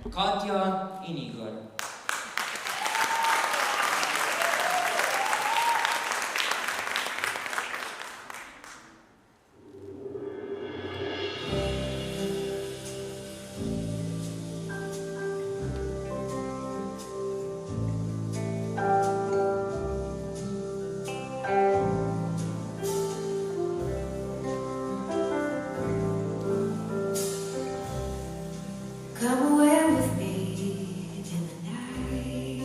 Katja in Igor. Come away with me in the night.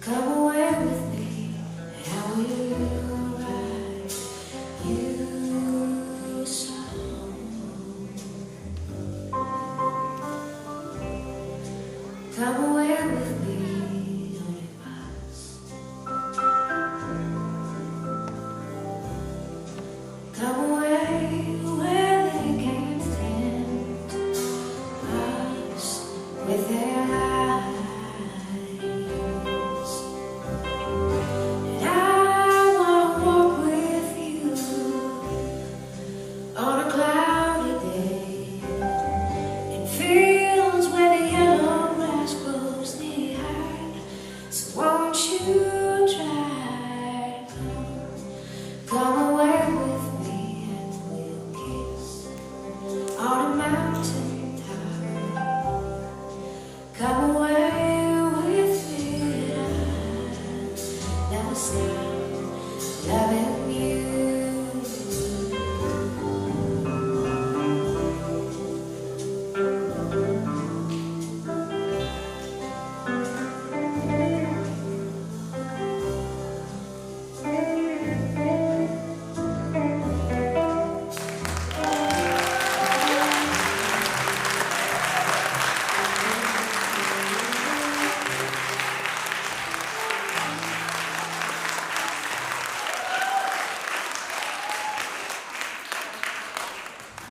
Come away with me, and I will write you a song. Come away with me on a bus. Come away where they can't stand us with their eyes. And I wanna walk with you on a cloudy day in fields where the yellow grass grows knee high. So won't you try to come away with me and we'll kiss on a mountain.